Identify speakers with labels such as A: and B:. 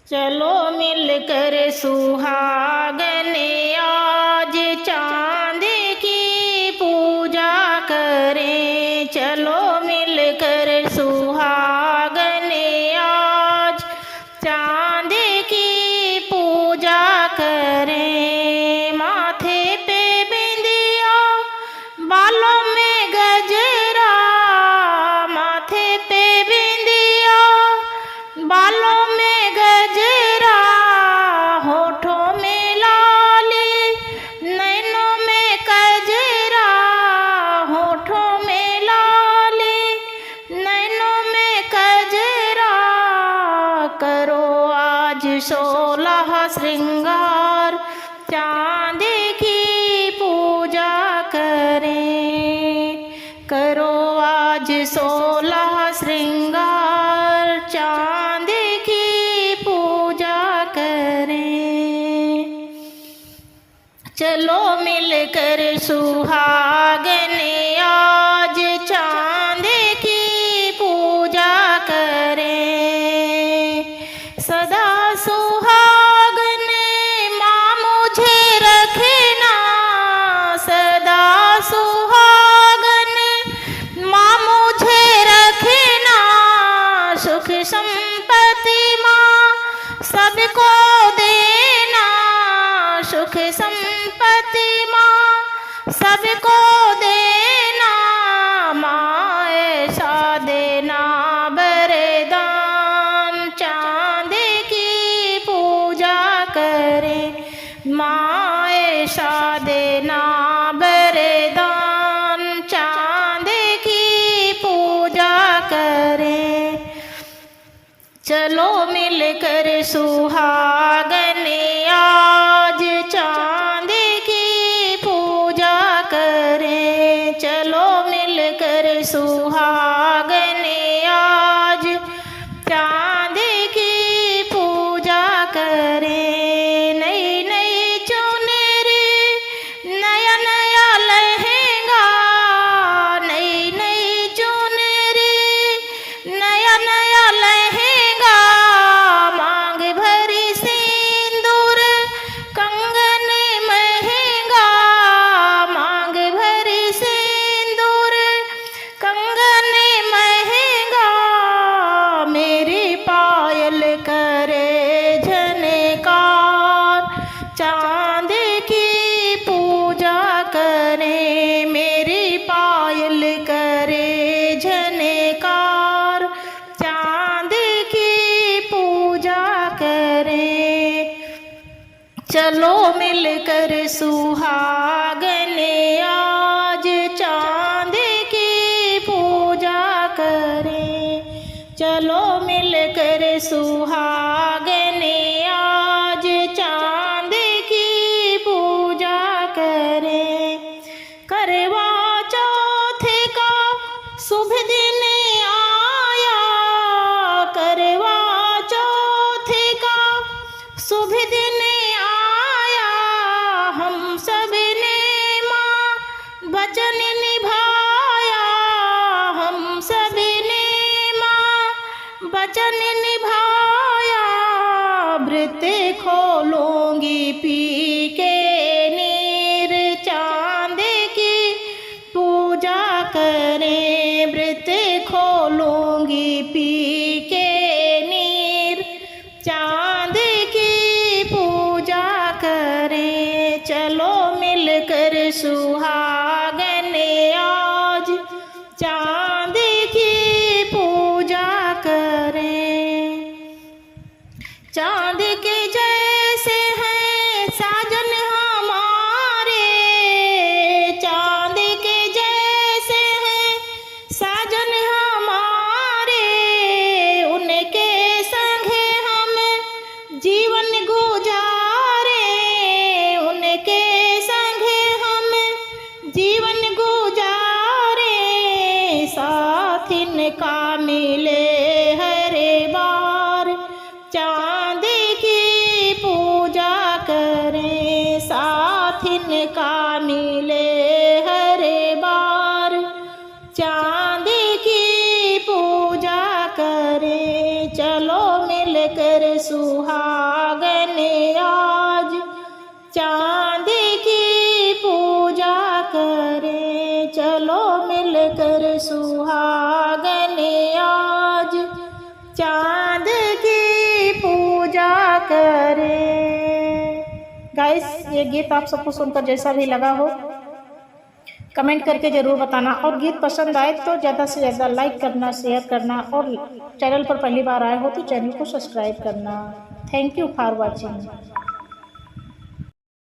A: चलो मिलकर सुहागन आज चांद की पूजा करें। चलो मिलकर सुहागन आज चांद की पूजा करें। माथे पे बिंदिया, बालों में गजरा, माथे पे बिंदिया, बालों में गजरा, होठों में लाली, नैनों में कजरा, होठों में लाली, नैनों में कजरा। करो आज 16 श्रृंगार, चांद की पूजा करें। करो आज 16 श्रृंगार, चांद की पूजा करें। चलो मिलकर सुहागन आज चांद की पूजा करें। सदा सुहागन माँ मुझे रखना, सदा सुहागन माँ मुझे रखना। सुख संपत्ति माँ सबको देना, सुख संपत्ति माँ सबको देना। माँ ऐसा देना वरदान, चांद की पूजा करें। माँ ऐसा देना वरदान, चांद की पूजा करें। चलो मिलकर सुहागन आज चांद की पूजा करें। चलो मिलकर सुहागन आज चांद की पूजा करें। नई नई चुनरी, नया नया लहंगा, नई नई चुनरी, नया नया लहंगा। मांग भरी सिंदूर, कंगन महंगा, मांग भरी सिंदूर, कंगन महंगा। मेरी पायल करे झनकार, चांद की पूजा करें। मेरी पायल करे झनकार, चांद की पूजा करें। चलो मिलकर सुहागन आज चांद की पूजा करें। चलो मिलकर सुहागन आज चांद की पूजा करें। करवा चौथ का शुभ दिन आया, करवा चौथ का शुभ दिन आया। हम सब ने माँ वचन निभाया, हम सब ने माँ वचन निभाया। व्रत खोलूंगी पी के नीर, चांद की पूजा करें। व्रत खोलूंगी पी के नीर, चांद की पूजा करें। चलो मिलकर सुहागन आज चांद की पूजा करें। चांद के जैसे हैं साजन हमारे, चांद के जैसे हैं साजन हमारे। उनके संगे हम जीवन गुजारे, उनके संगे हम जीवन गुजारे। साथ इनका मिले हर बार, चांद की पूजा करें। साथ इनका मिले हर बार, चांद की पूजा करें। चलो मिलकर सुहागन आज, चांद की पूजा करें, चलो मिलकर सुहागन आज, चांद की पूजा करें। गाइस, ये गीत आप सबको सुनकर जैसा भी लगा हो कमेंट करके ज़रूर बताना, और गीत पसंद आए तो ज़्यादा से ज़्यादा लाइक करना, शेयर करना, और चैनल पर पहली बार आए हो तो चैनल को सब्सक्राइब करना। Thank you for watching.